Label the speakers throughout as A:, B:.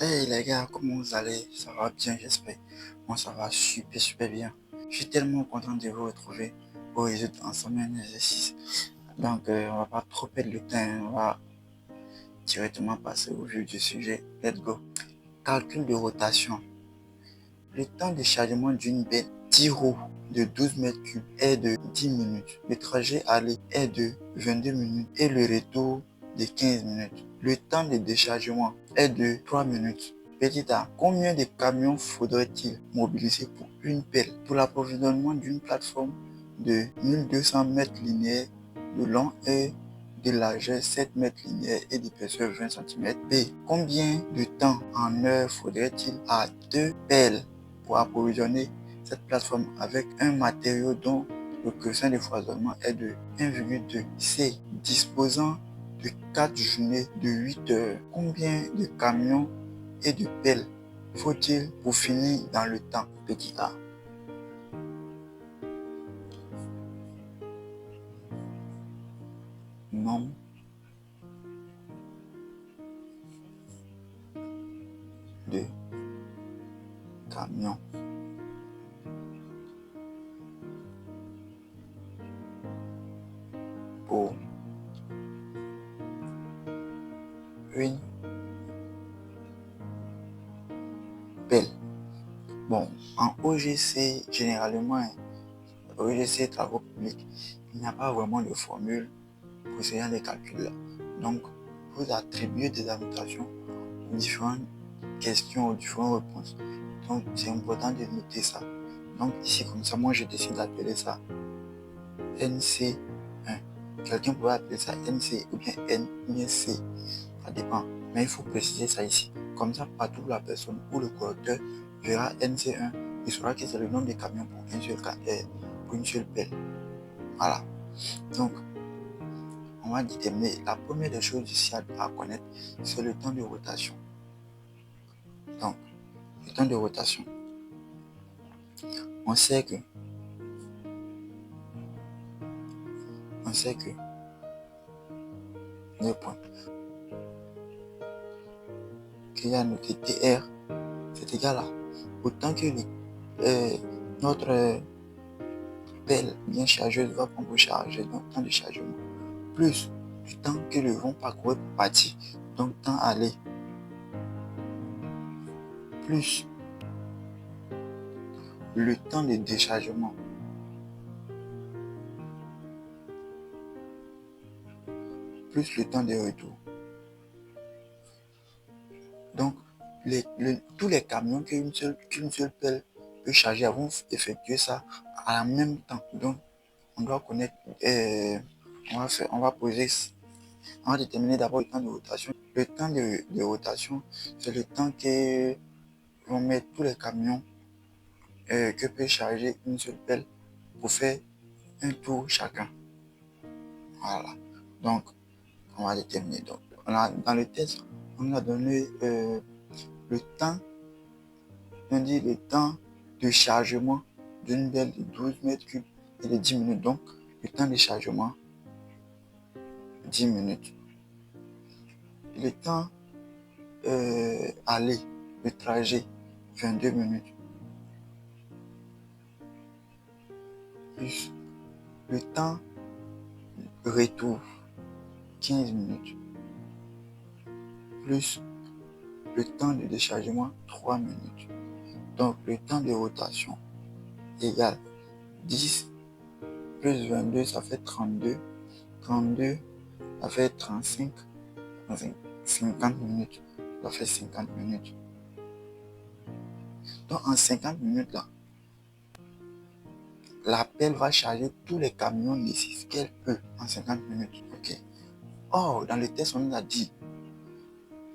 A: Hey les gars, comment vous allez? Ça va bien, j'espère. Moi, ça va super bien. Je suis tellement content de vous retrouver pour résoudre ensemble un exercice. Donc, on va pas trop perdre le temps, on va directement passer au vif du sujet. Let's go. Calcul de rotation. Le temps de chargement d'une benne 10 roues de 12 mètres cubes est de 10 minutes. Le trajet aller est de 22 minutes et le retour de 15 minutes. Le temps de déchargement est de 3 minutes. Petit A, combien de camions faudrait-il mobiliser pour une pelle pour l'approvisionnement d'une plateforme de 1200 mètres linéaires de long et de largeur 7 mètres linéaires et d'épaisseur 20 cm. B. Combien de temps en heure faudrait-il à deux pelles pour approvisionner cette plateforme avec un matériau dont le coefficient de foisonnement est de 1,2. C. Disposant de 4 journées de 8 heures. Combien de camions et de pelles faut-il pour finir dans le temps? Petit A. Nombre de camions pour une pelle. Bon, en OGC, généralement, OGC travaux publics, il n'y a pas vraiment de formule pour ce genre de calcul-là. Donc, vous attribuez des annotations aux différentes questions, aux différentes réponses. Donc, c'est important de noter ça. Donc, ici, comme ça, moi, je décide d'appeler ça NC1. Quelqu'un pourrait appeler ça NC ou bien N ou bien C. Ça dépend. Mais il faut préciser ça ici. Comme ça, partout la personne ou le correcteur verra NC1, il saura que c'est le nombre de camions pour pour une seule pelle. Voilà. Donc, on va déterminer la première des choses ici à connaître, c'est le temps de rotation. Donc, le temps de rotation. On sait que le point qu'il y a noté TR, c'est égal à autant que notre pelle bien chargeuse va prendre pour charger, donc temps de chargement, plus du temps que le vent parcourir pour partir, donc temps aller, plus le temps de déchargement, plus le temps de retour. Donc, tous les camions qu'une seule pelle peut charger vont effectuer ça en même temps. Donc, on doit connaître, on va poser, on va déterminer d'abord le temps de rotation. Le temps de rotation, c'est le temps que vont mettre tous les camions que peut charger une seule pelle pour faire un tour chacun. Voilà. Donc, on va déterminer. Donc, dans le test, on a donné le temps, on dit le temps de chargement d'une belle de 12 mètres cubes et de 10 minutes. Donc, le temps de chargement, 10 minutes. Le temps aller, le trajet, 22 minutes. Plus le temps retour, 15 minutes. Plus le temps de déchargement, 3 minutes. Donc, le temps de rotation égale 10 plus 22, ça fait 32. 32, ça fait 35. 50 minutes. Ça fait 50 minutes. Donc, en 50 minutes, là, la pelle va charger tous les camions nécessaires qu'elle peut en 50 minutes. OK. Or, dans le test, on nous a dit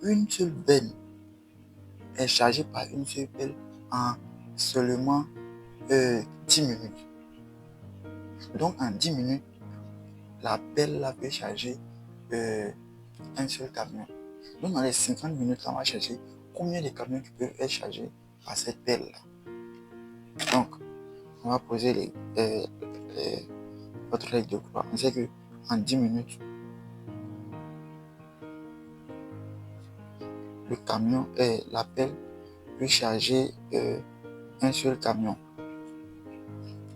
A: une seule benne est chargée par une seule pelle en seulement 10 minutes. Donc, en 10 minutes, la pelle là peut charger un seul camion. Donc, dans les 50 minutes, on va chercher combien de camions qui peuvent être chargés par cette pelle-là. Donc, on va poser votre règle de croix. On sait qu'en 10 minutes, le camion et la pelle peut charger un seul camion.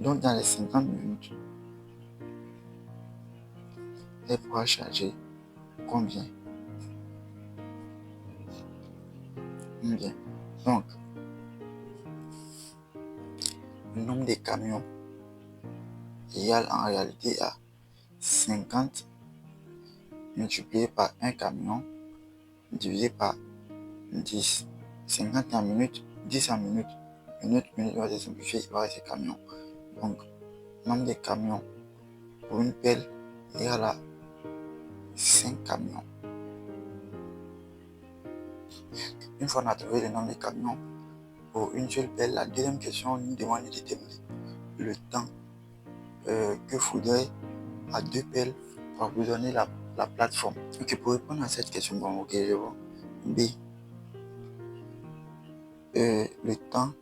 A: Donc dans les 50 minutes, elle pourra charger combien? Bien. Donc, le nombre de camions égale en réalité à 50 multiplié par un camion divisé par 10. 50 en minutes, 10 en minutes. Minute, va se simplifier, il va rester camions. Donc, nombre de camions pour une pelle égale à 5 camions. Une fois qu'on a trouvé le nombre de camions pour une seule pelle, la deuxième question nous demande de déterminer le temps que faudrait à deux pelles pour approvisionner la plateforme. Ok, pour répondre à cette question, bon, ok, je vois. B. Le temps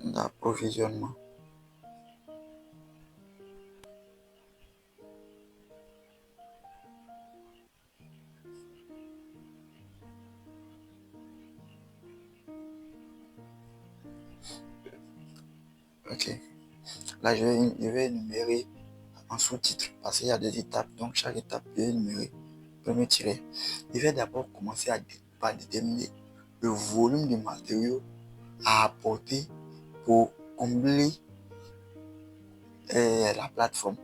A: d'approvisionnement. Ok. Là, je vais énumérer en sous-titre parce qu'il y a des étapes. Donc, chaque étape, je vais énumérer. Premier tiret. Je vais d'abord commencer par déterminer le volume de matériaux à apporter pour combler la plateforme.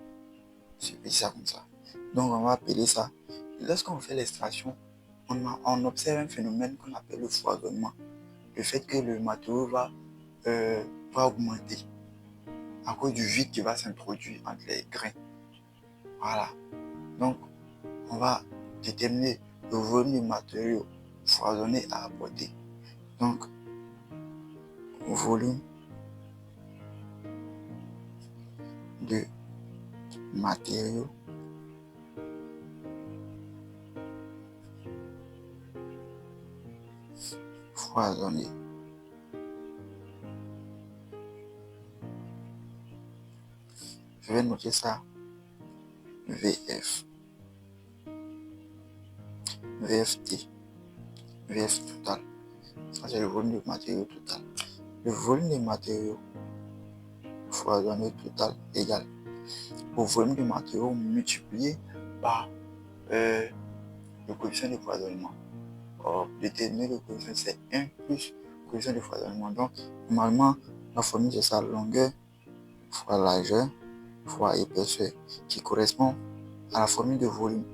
A: C'est ça comme ça. Donc, on va appeler ça. Lorsqu'on fait l'extraction, on observe un phénomène qu'on appelle le foisonnement. Le fait que le matériau va augmenter à cause du vide qui va s'introduire entre les grains. Voilà. Donc, on va déterminer le volume de matériaux foisonnés à apporter. Donc, volume de matériaux foisonnés. Je vais noter ça VF, VFT, VF total. Ça, c'est le volume de matériaux total. Le volume de matériaux foisonnés total égale au volume de matériaux multiplié par le coefficient de foisonnement. Or, déterminer le coefficient, c'est 1 plus le coefficient de foisonnement. Donc, normalement, la formule, c'est ça, longueur fois largeur fois épaisseur, qui correspond à la formule de volume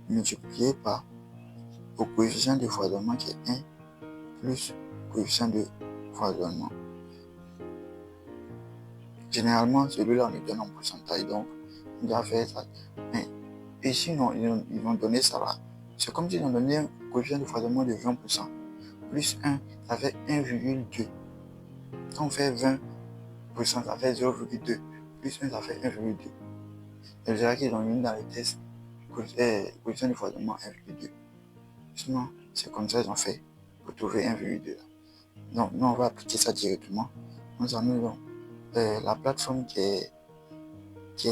A: multiplié par le coefficient de foisonnement qui est 1 plus le coefficient de foisonnement. Généralement, celui-là, on le donne en pourcentage, donc on doit faire ça. Mais ici, non, ils vont donner ça là. C'est comme s'ils ont donné un coefficient de foisonnement de 20%. Plus 1, ça fait 1,2. Quand on fait 20%, ça fait 0,2. Plus 1, ça fait 1,2. C'est vrai qu'ils ont mis dans les tests coefficient de foisonnement 1,2. Sinon, c'est comme ça qu'ils ont fait pour trouver 1,2. Donc, nous, on va appliquer ça directement. Nous avons la plateforme qui est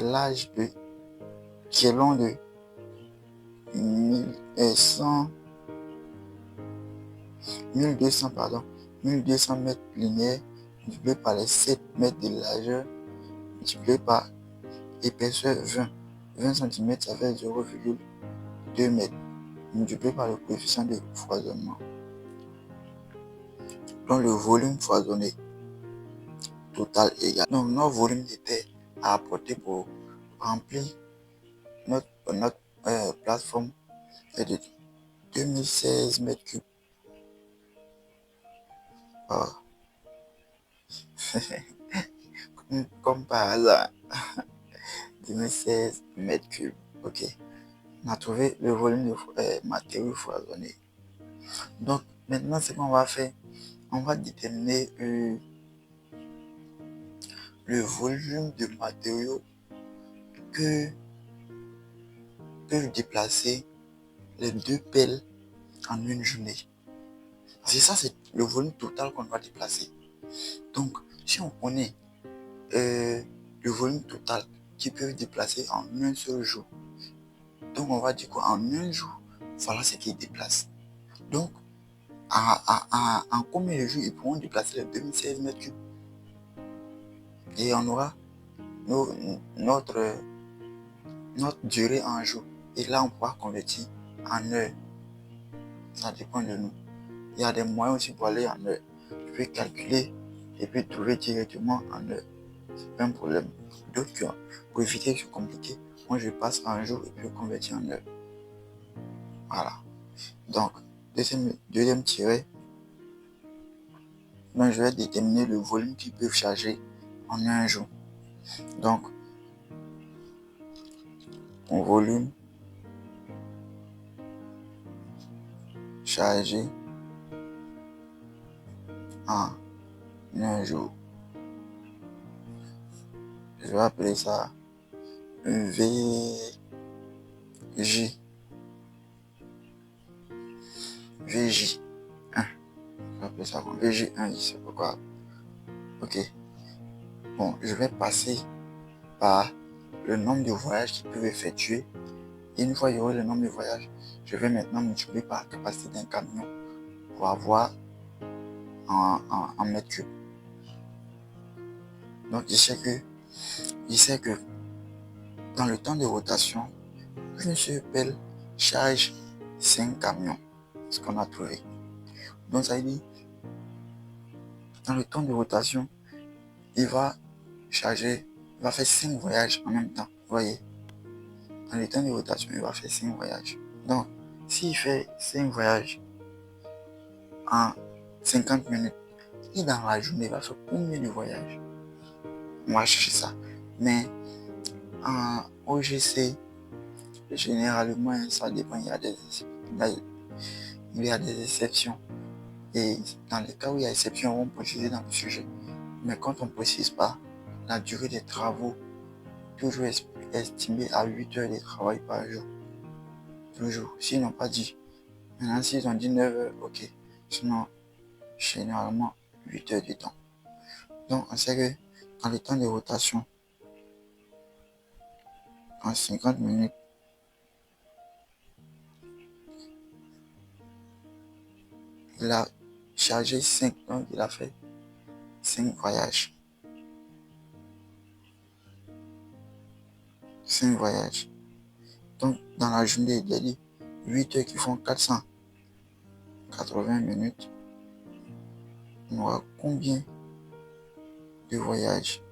A: large qui est long de 1200 mètres linéaires multiplié par les 7 mètres de largeur multiplié par épaisseur 20 cm, ça fait 0,2 mètres multiplié par le coefficient de foisonnement. Donc le volume foisonné total égal. Donc notre volume de terre à apporter pour remplir notre plateforme est de 2016 mètres cubes. Comme par hasard. 2016 mètres cubes. Ok. On a trouvé le volume de matériaux foisonnés. Donc maintenant, ce qu'on va faire, on va déterminer le volume de matériaux que peuvent déplacer les deux pelles en une journée. C'est ça, c'est le volume total qu'on va déplacer. Donc, si on connaît le volume total qu'ils peuvent déplacer en un seul jour, Donc, on va dire qu'en un jour, voilà ce qui déplace. Donc, en combien de jours ils pourront déplacer les 2016 mètres cubes? Et on aura notre durée en jour. Et là, on pourra convertir en heures. Ça dépend de nous. Il y a des moyens aussi pour aller en heures. Tu peux calculer et puis trouver directement en heures. C'est pas un problème. D'autres, pour éviter que c'est compliqué, moi je passe en jour et puis je convertis en heure. Voilà. Donc, deuxième tiré, donc je vais déterminer le volume qu'ils peuvent charger en un jour. Donc, mon volume chargé en un jour. Je vais appeler ça VJ. VJ1. Je vais appeler ça VJ1, je sais pas quoi. Ok. Bon, je vais passer par le nombre de voyages qu'ils peuvent effectuer. Et une fois qu'il y aura le nombre de voyages, je vais maintenant multiplier par la capacité d'un camion pour avoir en mètres cubes. Donc, je sais que dans le temps de rotation, une seule pelle charge 5 camions, ce qu'on a trouvé. Donc, ça veut dire, dans le temps de rotation, il va faire 5 voyages en même temps. Vous voyez? Dans le temps de rotation, il va faire 5 voyages. Donc, s'il fait 5 voyages en 50 minutes, et dans la journée, il va faire combien de voyages? On va chercher ça. Mais en OGC, généralement, ça dépend. Il y a des exceptions. Et dans les cas où il y a exception, on va préciser dans le sujet. Mais quand on ne précise pas, la durée des travaux, toujours estimée à 8 heures de travail par jour. Toujours. S'ils n'ont pas dit. Maintenant, s'ils ont dit 9 heures, ok. Sinon, généralement, 8 heures du temps. Donc, on sait que dans le temps de rotation, en 50 minutes, il a chargé 5, donc il a fait 5 voyages. 5 voyages. Donc, dans la journée, il a dit 8 heures qui font 480 minutes. On aura combien de voyages?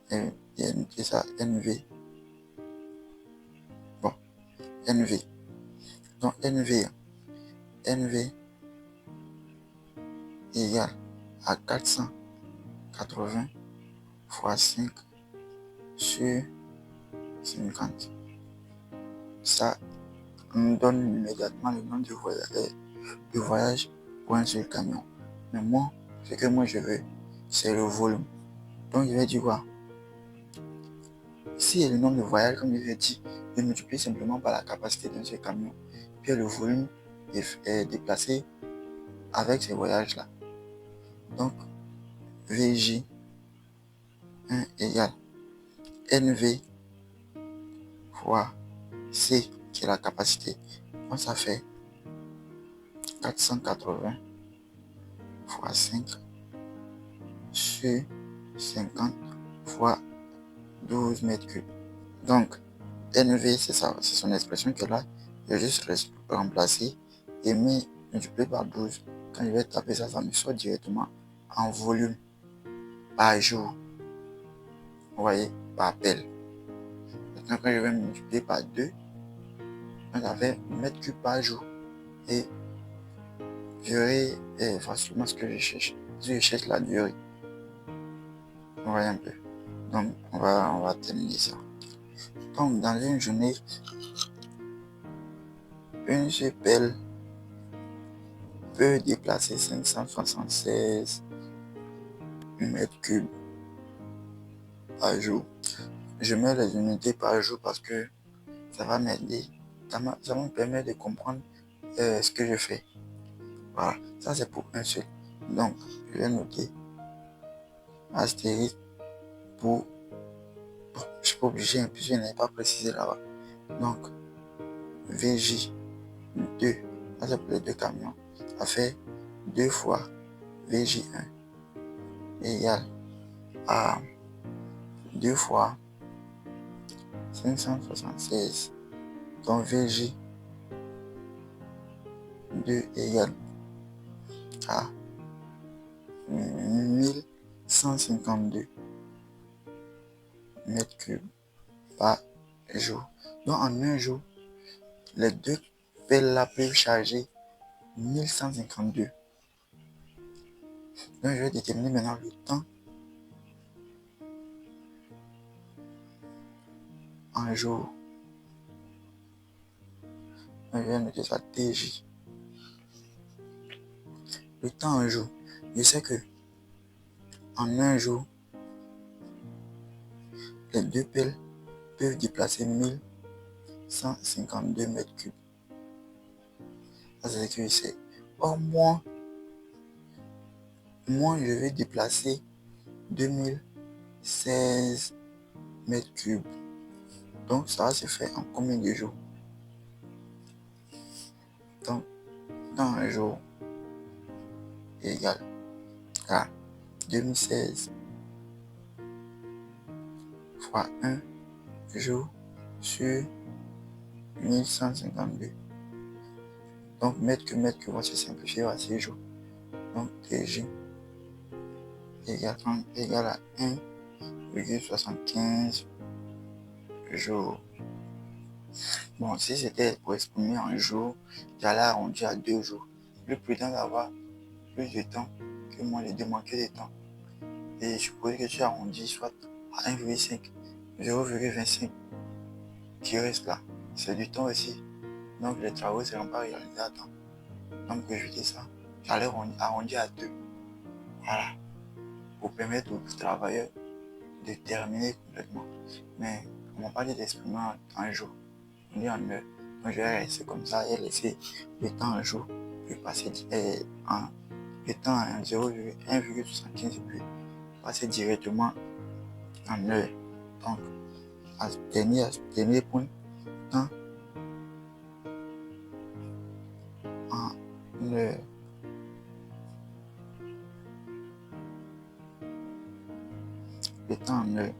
A: Et ça, NV. Bon, NV. Donc, NV égale à 480 fois 5 sur 50. Ça nous donne immédiatement le nombre de voyages pour un seul camion. Mais moi, ce que moi je veux, c'est le volume. Donc je vais dire quoi? Si le nombre de voyages, comme je l'ai dit, je multiplie simplement par la capacité d'un seul camion. Puis le volume est déplacé avec ces voyages-là. Donc, VJ1 égale NV fois C, qui est la capacité. Donc, ça fait 480 fois 5 sur 50 fois 12 mètres cubes. Donc, NV, c'est ça, c'est son expression que là, je vais juste remplacer et multiplier par 12. Quand je vais taper ça, ça me sort directement en volume par jour. Vous voyez, par pelle. Maintenant, quand je vais multiplier par 2, ça fait mètres cubes par jour. Et durée est facilement ce que je cherche. Je cherche la durée. Vous voyez un peu. Donc, on va terminer ça. Donc, dans une journée, une seule pelle peut déplacer 576 mètres cubes par jour. Je mets les unités par jour parce que ça va m'aider. Ça me permet de comprendre ce que je fais. Voilà, ça c'est pour un seul. Donc, je vais noter astérisque pour... Bon, je suis pas obligé, hein, puisque je n'avais pas précisé là-bas. Donc, VJ2, là c'est pour les deux camions, ça fait 2 fois VJ1 égale à 2 fois 576. Donc VJ2 égale à 1152 mètres cubes par jour. Donc en un jour, les deux pelles là peuvent charger 1152. Donc je vais déterminer maintenant le temps en jour. Donc je vais noter ça TJ. Le temps en jour. Je sais que en un jour, les deux pelles peuvent déplacer 1152 mètres cubes. Ça c'est ce que je sais. Or moi, je vais déplacer 2016 mètres cubes. Donc ça va se faire en combien de jours? Donc dans un jour égale à 2016 fois 1 jour sur 1152. Donc mètre que va se simplifier à 6 jours. Donc TJ égale à 1,75 jours. Bon, si c'était pour exprimer en jours, j'allais arrondir à 2 jours. Plus prudent d'avoir plus de temps que moi de manquer de temps. Et je suppose que tu arrondis soit à 1,5, 0,25 qui reste là. C'est du temps aussi. Donc les travaux ne seront pas réalisés à temps. Donc pour éviter ça, j'allais arrondir à 2. Voilà. Pour permettre aux travailleurs de terminer complètement. Mais on m'a pas dit d'exprimer en jour. On dit en heure. Donc je vais rester comme ça et laisser le temps en jour puis passer le temps en 1,75 et puis passer directement en heure. Donc à ce dernier point, temps en heure. Le temps en heure.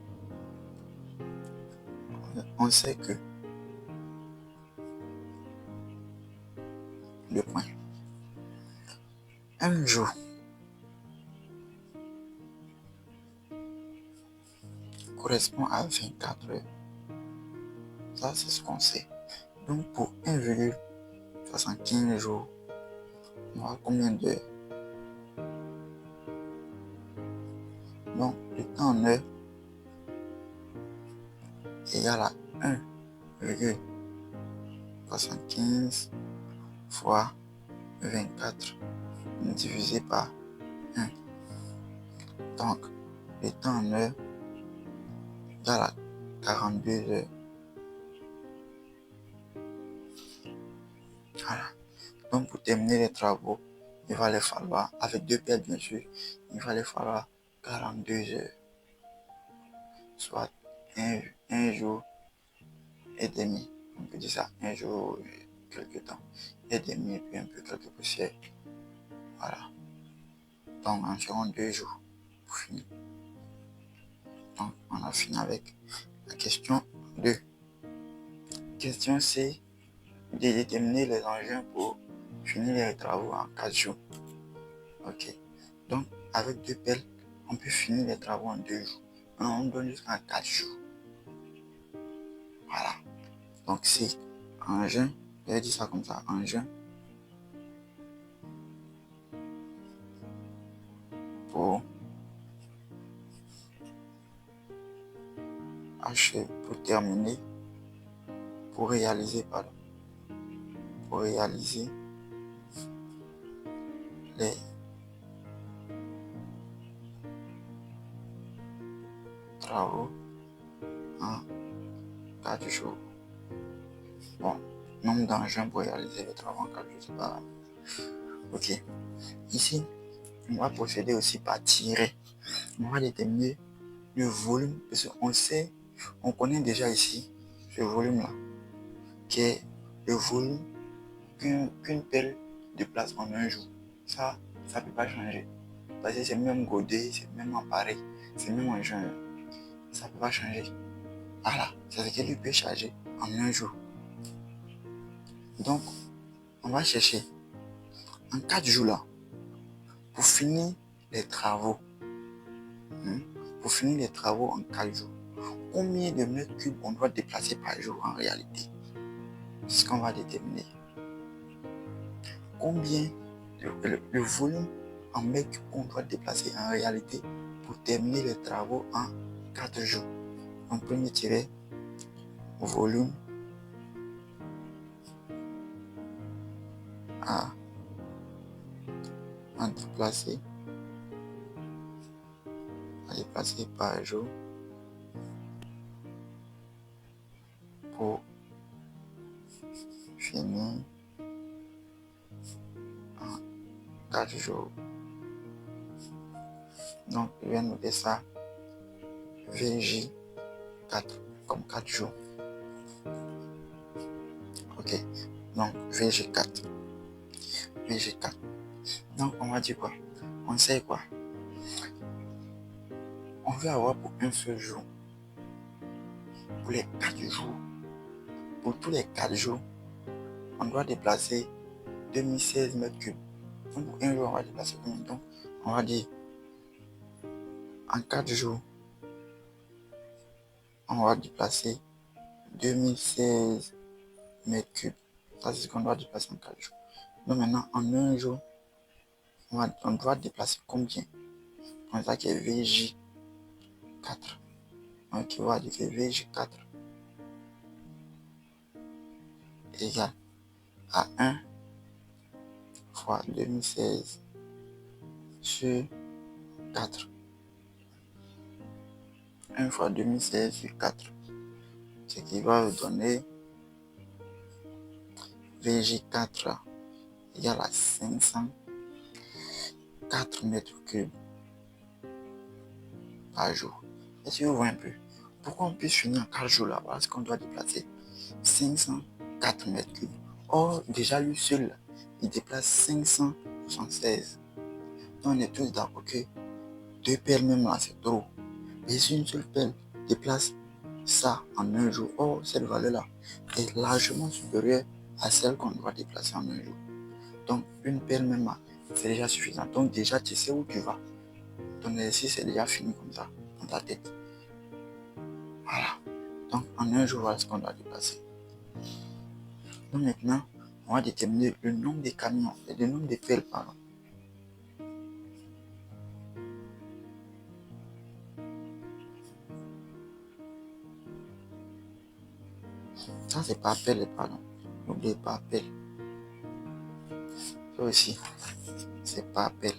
A: On sait que le point. Un jour correspond à 24 heures. Ça, c'est ce qu'on sait. Donc, pour 1,75 jours, on aura combien d'heures? Donc, le temps en heure égale à 1,75 fois 24 divisé par 1. Donc, le temps en heure égale à 42 heures. Voilà. Donc, pour terminer les travaux, il va les falloir, avec 2 pelles bien sûr, il va les falloir 42 heures. Soit un jour et demi. On peut dire ça, un jour et quelques temps. Et demi et puis un peu quelques poussières. Voilà. Donc, environ 2 jours pour finir. Donc, on a fini avec la question 2. Question C, de déterminer les engins pour finir les travaux en 4 jours. Ok. Donc, avec 2 pelles, on peut finir les travaux en 2 jours. On donne jusqu'à 4 jours. Voilà. Donc, c'est engin, je vais dire ça comme ça, engin pour achever, pour terminer, pour réaliser les travaux en 4 jours. Bon, nombre d'engins pour réaliser les travaux en 4 jours, c'est pas grave. Ok. Ici, on va procéder aussi par tirer. On va déterminer le volume, parce qu'on sait On connaît déjà ici ce volume-là, qui est le volume qu'une pelle déplace en un jour. Ça ne peut pas changer. Parce que c'est même godé, c'est même appareil, c'est même engin. Ça ne peut pas changer. Voilà, c'est ce qu'il peut charger en un jour. Donc, on va chercher en 4 jours là, pour finir les travaux. Pour finir les travaux en 4 jours, combien de mètres cubes on doit déplacer par jour en réalité? C'est ce qu'on va déterminer. Combien le volume en mètres cubes qu'on doit déplacer en réalité pour terminer les travaux en 4 jours. On peut tirer volume à déplacer par jour pour finir en 4 jours. Donc, je vais noter ça VJ4 comme 4 jours. Ok, donc VG4. Donc, on va dire quoi? On sait quoi? On veut avoir pour un seul jour, pour les 4 jours, pour tous les 4 jours, on doit déplacer 2016 mètres cubes. Donc, pour un jour, on va déplacer combien? Donc, on va dire en 4 jours, on va déplacer 2016 mètres cubes. Ça, c'est ce qu'on doit déplacer en 4 jours. Donc, maintenant, en un jour, on doit déplacer combien? On ça qui est VJ4. Donc, on va dire que VJ4 égale à 1 fois 2016 sur 4. 1 fois 2016 sur 4. Ce qui va donner VJ4 égale à 504 mètres cubes par jour. Est-ce que vous voyez un peu? Pourquoi on puisse finir en 4 jours là? Parce qu'on doit déplacer 504 mètres cubes. Or, déjà lui seul, il déplace 576. Donc on est tous d'accord que 2 pelles même là, c'est trop. Mais si une seule pelle déplace ça en un jour, or cette valeur-là est largement supérieure à celle qu'on doit déplacer en un jour. Donc une pelle même là, c'est déjà suffisant. Donc déjà tu sais où tu vas. Ton exercice est déjà fini comme ça dans ta tête. Voilà. Donc en un jour, voilà ce qu'on doit déplacer. Donc maintenant, on va déterminer le nombre de camions, le nombre de pelles, pardon. Ça, c'est pas pelle, pardon. N'oubliez pas pelle. Ça aussi, c'est pas pelle.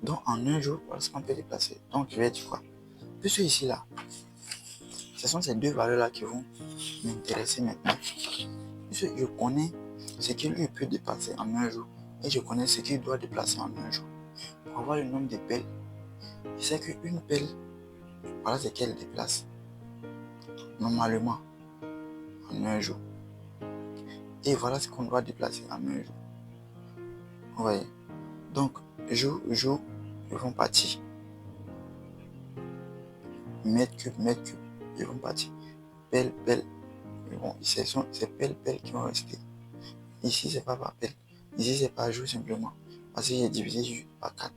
A: Donc, en un jour, voilà ce qu'on peut déplacer. Donc, je vais dire quoi? Puisque ici, là, ce sont ces deux valeurs-là qui vont m'intéresser maintenant. Puisque je connais ce qu'il lui peut déplacer en un jour et je connais ce qu'il doit déplacer en un jour. Pour avoir le nombre de pelles, je sais qu'une pelle, voilà ce qu'elle déplace normalement en un jour. Et voilà ce qu'on doit déplacer en un jour. Vous voyez? Donc, jour, ils vont partir. Mètre cube, ils vont partir. Pelle, c'est pelle qui vont rester. Ici, c'est pas par pelle. Ici, c'est par jour simplement. Parce que j'ai divisé par 4.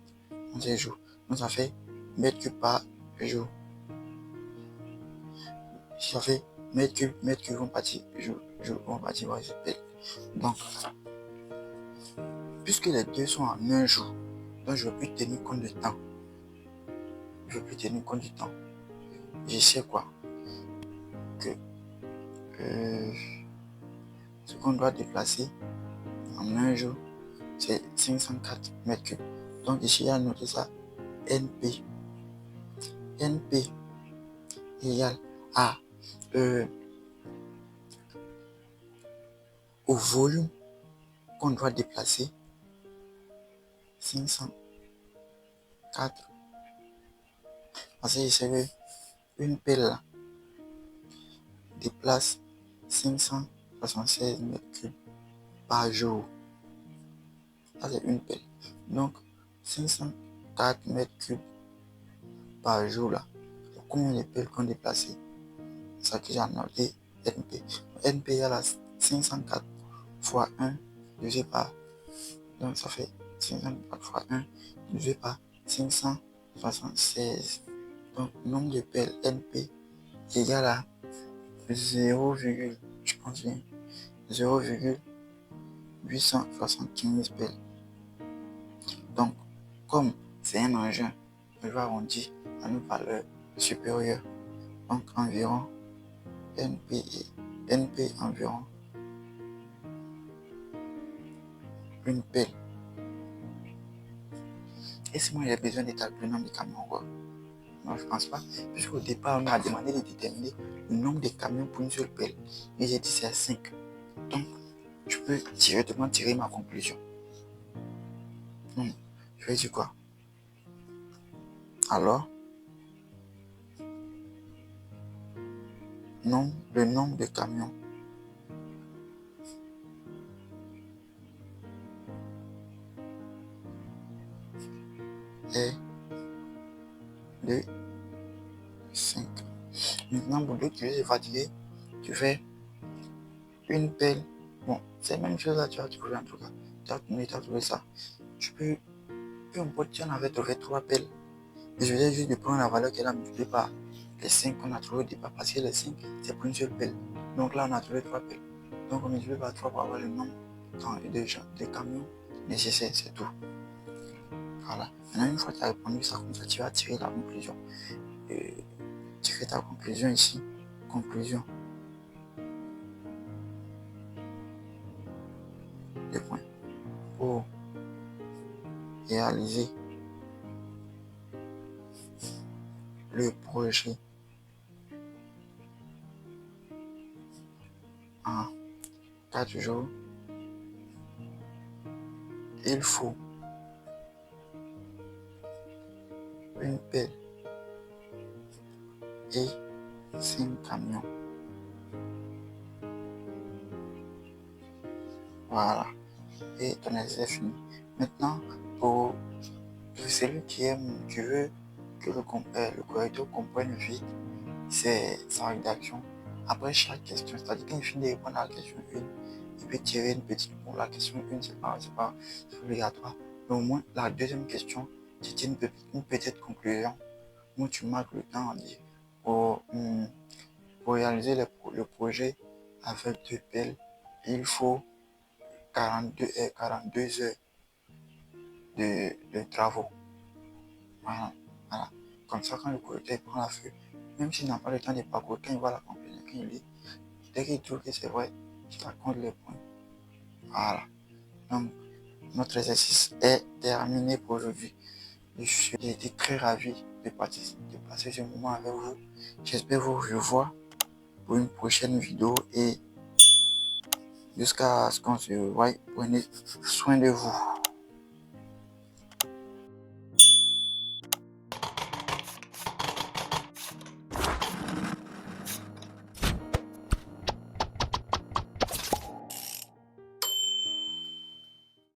A: Donc, c'est jour. Donc, ça fait mètre cube par jour. Ça fait mètre cube vont partir. Jour, vont partir. Voilà, c'est pelle. Donc, puisque les deux sont en un jour, donc je ne veux plus tenir compte du temps. Je ne veux plus tenir compte du temps. Je sais quoi? Que ce qu'on doit déplacer en un jour, c'est 504 mètres cubes. Donc ici, il y a noté ça, NP. NP égale à au volume qu'on doit déplacer, 504 Parce que c'est que une pelle là, déplace 576 mètres cubes par jour. Ça, c'est une pelle. Donc, 504 mètres cubes par jour là. Combien de pelles qu'on déplacé? C'est ça que j'ai noté NP. NP égale à 504 fois 1 divisé par. Donc, ça fait 504 fois 1 divisé par 576. Donc, nombre de pelles NP égale à 0, je pense bien, 0,875 pelles. Donc, comme c'est un engin, je vais arrondir à une valeur supérieure. Donc, environ NP environ une pelle. Et si moi j'ai besoin d'établir le nombre de camions, quoi? Non, je ne pense pas. Puisqu'au départ, on m'a demandé de déterminer le nombre de camions pour une seule pelle. Et j'ai dit c'est 5. Donc, je peux directement tirer ma conclusion. Donc, je vais dire quoi? Alors, le nombre de camions est de 5. Maintenant, pour l'utiliser fatigué, tu fais une pelle. Bon, c'est la même chose là, tu as trouvé en tout cas. Tu as trouvé ça. Tu peux, peu importe, tu en avais trouvé 3 pelles. Et je viens juste de prendre la valeur qu'elle a multipliée par les 5 qu'on a trouvé au départ. Parce que les 5, c'est pour une seule pelle. Donc là, on a trouvé 3 pelles. Donc on multiplie par 3 pour avoir le nombre de camions nécessaires, c'est tout. Voilà. Maintenant, une fois que tu as répondu ça comme ça, tu vas tirer la conclusion. Et tirer ta conclusion ici. Conclusion. Les points. Pour réaliser le projet en 4 jours, il faut une pelle et 5 camions. Voilà. Et ton exercice est fini. Maintenant, pour celui qui veut que le correcteur comprenne vite, c'est sa rédaction. Après chaque question, c'est-à-dire qu'il finit de répondre à la question 1, il peut tirer une petite pour la question 1, c'est pas obligatoire. Mais au moins, la deuxième question, c'est une petite conclusion où tu marques le temps à dire pour réaliser le projet avec 2 pelles, il faut 42 heures de travaux. Voilà. Comme ça, quand le correcteur prend la feuille, même s'il n'a pas le temps de parcourir, quand il voit la conclusion, quand il lit, dès qu'il trouve que c'est vrai, il raconte les points. Voilà. Donc, notre exercice est terminé pour aujourd'hui. J'ai été très ravi de passer ce moment avec vous. J'espère vous revoir pour une prochaine vidéo et jusqu'à ce qu'on se voie, prenez soin de vous.